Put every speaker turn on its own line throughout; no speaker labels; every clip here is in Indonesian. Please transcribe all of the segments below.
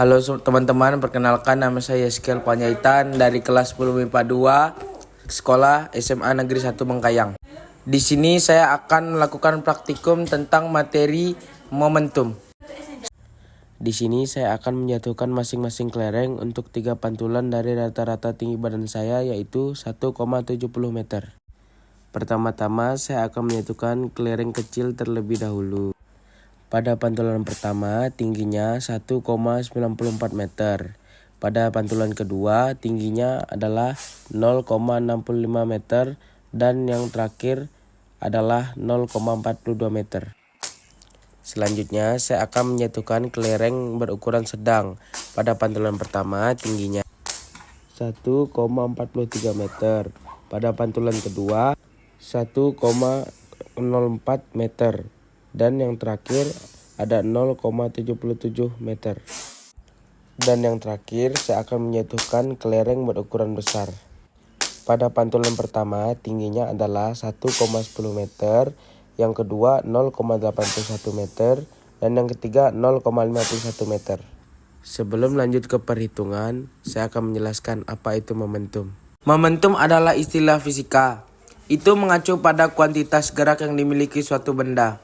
Halo teman-teman, perkenalkan nama saya Yeskel Panjaitan dari kelas 10 MIPA 2, Sekolah SMA Negeri 1 Bengkayang. Di sini saya akan melakukan praktikum tentang materi momentum. Di sini saya akan menjatuhkan masing-masing kelereng untuk 3 pantulan dari rata-rata tinggi badan saya, yaitu 1,70 meter. Pertama-tama saya akan menjatuhkan kelereng kecil terlebih dahulu. Pada pantulan pertama tingginya 1,94 meter. Pada pantulan kedua tingginya adalah 0,65 meter dan yang terakhir adalah 0,42 meter. Selanjutnya saya akan menjatuhkan kelereng berukuran sedang. Pada pantulan pertama tingginya 1,43 meter. Pada pantulan kedua 1,04 meter. Dan yang terakhir ada 0,77 meter. Dan yang terakhir saya akan menjatuhkan kelereng berukuran besar. Pada pantulan pertama tingginya adalah 1,10 meter, yang kedua 0,81 meter, dan yang ketiga 0,51 meter. Sebelum lanjut ke perhitungan, saya akan menjelaskan apa itu momentum. Momentum adalah istilah fisika. Itu mengacu pada kuantitas gerak yang dimiliki suatu benda.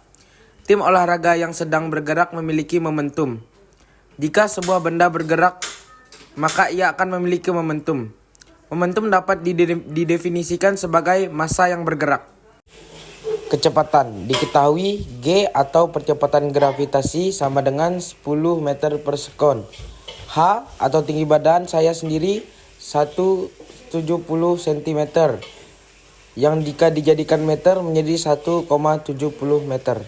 Tim olahraga yang sedang bergerak memiliki momentum. Jika sebuah benda bergerak, maka ia akan memiliki momentum. Momentum dapat didefinisikan sebagai massa yang bergerak. Kecepatan diketahui G atau percepatan gravitasi sama dengan 10 meter per sekon. H atau tinggi badan saya sendiri 170 cm. Yang jika dijadikan meter menjadi 1,70 meter.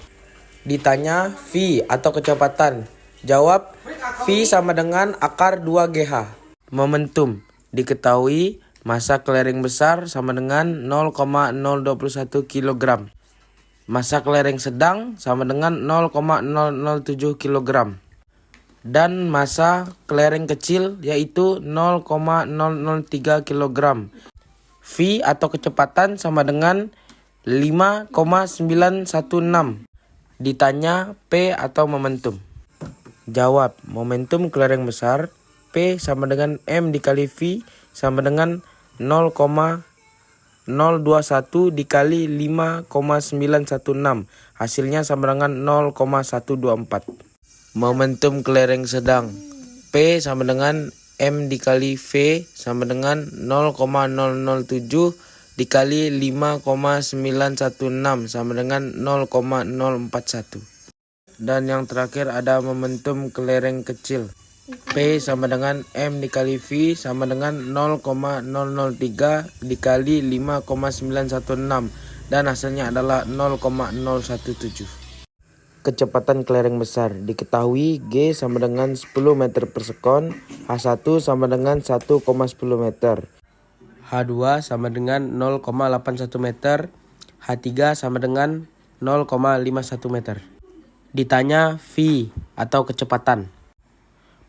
Ditanya V atau kecepatan. Jawab V sama dengan akar 2GH. Momentum diketahui massa kelereng besar sama dengan 0,021 kg. Massa kelereng sedang sama dengan 0,007 kg. Dan massa kelereng kecil yaitu 0,003 kg. V atau kecepatan sama dengan 5,916. Ditanya P atau momentum. Jawab, momentum kelereng besar P sama dengan M dikali V sama dengan 0,021 dikali 5,916. Hasilnya sama dengan 0,124. Momentum kelereng sedang P sama dengan M dikali V sama dengan 0,007 dikali 5,916 sama dengan 0,041. Dan yang terakhir ada momentum kelereng kecil. P sama dengan M dikali V sama dengan 0,003 dikali 5,916 dan hasilnya adalah 0,017. Kecepatan kelereng besar diketahui G sama dengan 10 meter per sekon, H1 sama dengan 1,10 meter. H2 sama dengan 0,81 meter, H3 sama dengan 0,51 meter. Ditanya V atau kecepatan.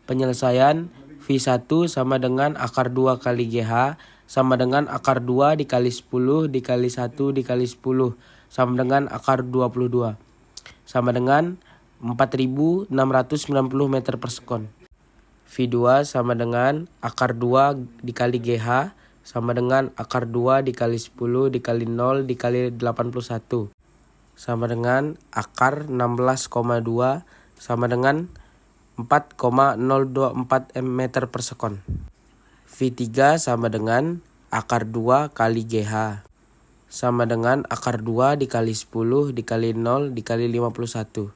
Penyelesaian V1 sama dengan akar 2 kali GH sama dengan akar 2 dikali 10 dikali 1 dikali 10 sama dengan akar 22 sama dengan 4.690 meter per sekon. V2 sama dengan akar 2 dikali GH sama dengan akar 2 dikali 10 dikali 0 dikali 81 sama dengan akar 16,2 sama dengan 4,024 meter per sekon. V3 sama dengan akar 2 kali GH sama dengan akar 2 dikali 10 dikali 0 dikali 51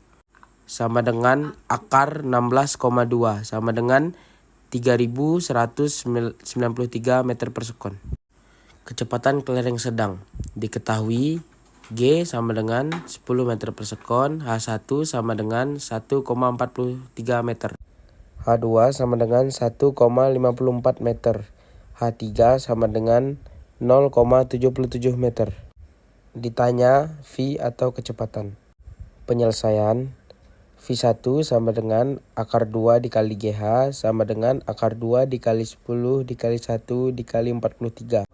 sama dengan akar 16,2 sama dengan 3.193 meter per sekon. Kecepatan kelereng sedang diketahui G sama dengan 10 meter per sekon, H1 sama dengan 1,43 meter, H2 sama dengan 1,54 meter, H3 sama dengan 0,77 meter. Ditanya V atau kecepatan. Penyelesaian V1 sama dengan akar 2 dikali GH sama dengan akar 2 dikali 10 dikali 1 dikali 43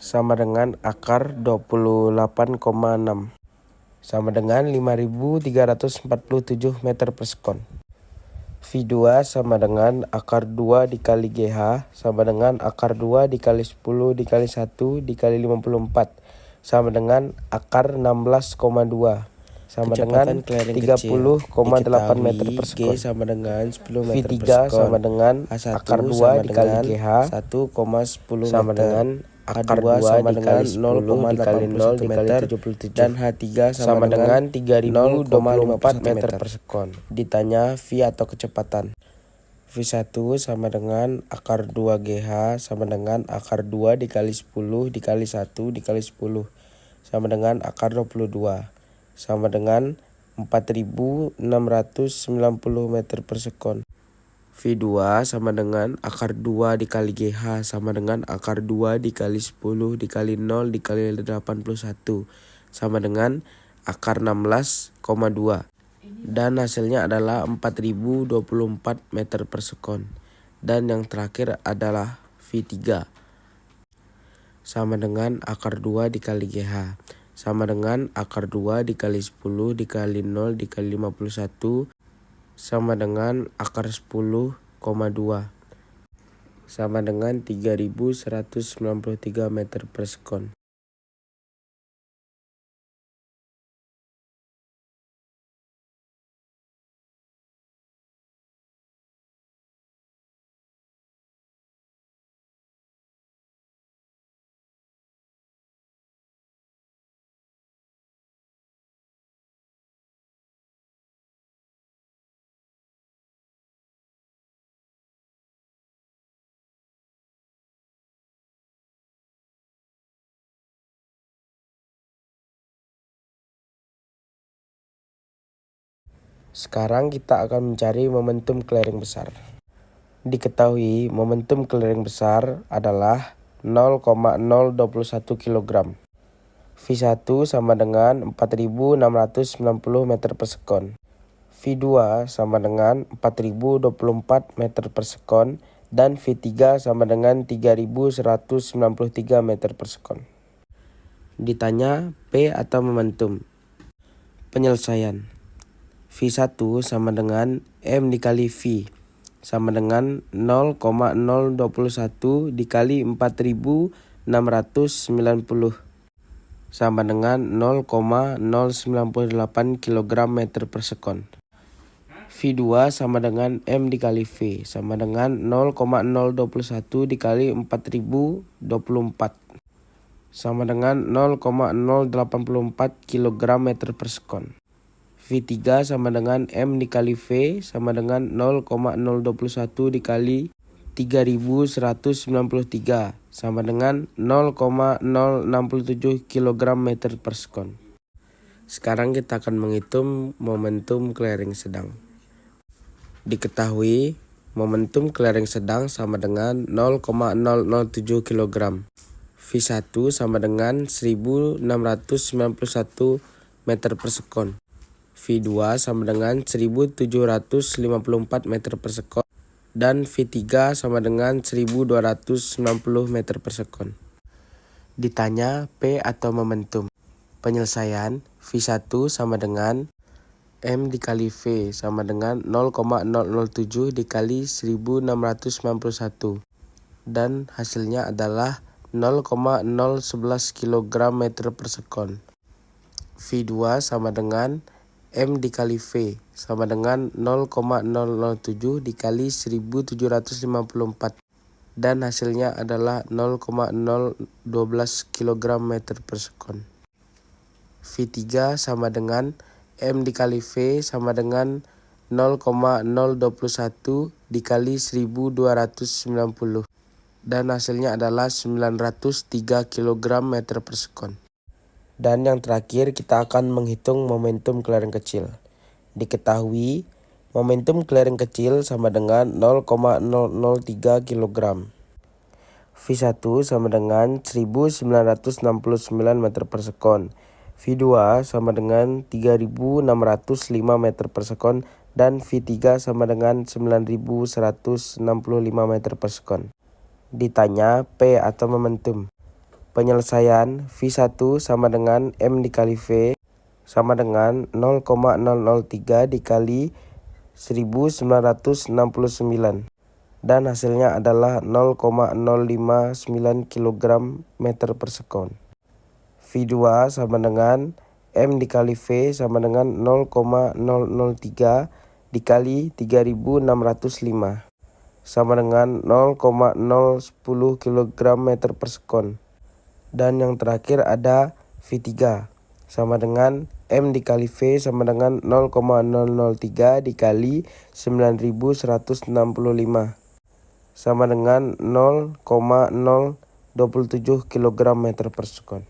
sama dengan akar 28,6 sama dengan 5.347 meter per sekon. V2 sama dengan akar 2 dikali GH sama dengan akar 2 dikali 10 dikali 1 dikali 54 sama dengan akar 16,2 sama dengan 30,8 meter per sekon.
sama dengan 10 meter per
V3
sekon.
sama dengan
A1
akar 2
sama
dikali
dengan
GH
1,10
sama
meter.
dengan akar
A2
2
sama
dikali
dengan
10 dikali 0
0,81
dikali
meter
77
dan H3
sama dengan 3024 meter
meter.
per sekon.
Ditanya V atau kecepatan. V1 sama dengan akar 2 GH sama dengan akar 2 dikali 10 dikali 1 dikali 10 sama dengan akar 22 sama dengan 4690 meter per sekon. V2 sama dengan akar 2 dikali GH sama dengan akar 2 dikali 10 dikali 0 dikali 81 sama dengan akar 16,2 dan hasilnya adalah 4024 meter per sekon. Dan yang terakhir adalah V3 sama dengan akar 2 dikali GH sama dengan akar 2 dikali 10 dikali 0 dikali 51 sama dengan akar 10,2 sama dengan 3193 meter per sekon.
Sekarang kita akan mencari momentum clearing besar. Diketahui momentum clearing besar adalah 0,021 kg. V1 sama dengan 4690 meter per sekon. V2 sama dengan 4024 meter per sekon dan V3 sama dengan 3193 meter per sekon. Ditanya P atau momentum. Penyelesaian. V1 sama dengan M dikali V sama dengan 0,021 dikali 4690 sama dengan 0,098 kg meter per sekon. V2 sama dengan M dikali V sama dengan 0,021 dikali 4024 sama dengan 0,084 kg meter per sekon. V3 sama dengan M dikali V sama dengan 0,021 dikali 3193 sama dengan 0,067 kg meter per sekon. Sekarang kita akan menghitung momentum clearing sedang. Diketahui momentum clearing sedang sama dengan 0,007 kg. V1 sama dengan 1691 meter per sekon. V2 sama dengan 1754 meter per sekon dan V3 sama dengan 1290 meter per sekon. Ditanya P atau momentum. Penyelesaian V1 sama dengan M dikali V sama dengan 0,007 dikali 1691 dan hasilnya adalah 0,011 kg meter per sekon. V2 sama dengan M dikali V sama dengan 0,007 dikali 1754 dan hasilnya adalah 0,012 kg meter per sekon. V3 sama dengan M dikali V sama dengan 0,021 dikali 1290 dan hasilnya adalah 903 kg meter per sekon. Dan yang terakhir kita akan menghitung momentum clearing kecil. Diketahui momentum clearing kecil sama dengan 0,003 kg. V1 sama dengan 1969 meter per sekon. V2 sama dengan 3605 meter per sekon dan V3 sama dengan 9165 meter per sekon. Ditanya P atau momentum. Penyelesaian V1 sama dengan M dikali V sama dengan 0,003 dikali
1969 dan hasilnya adalah 0,059 kg meter per sekon. V2 sama dengan M dikali V sama dengan 0,003 dikali 3605 sama dengan 0,010 kg meter per sekon. Dan yang terakhir ada V3 sama dengan M dikali V sama dengan 0,003 dikali 9165 sama dengan 0,027 kg meter per sekon.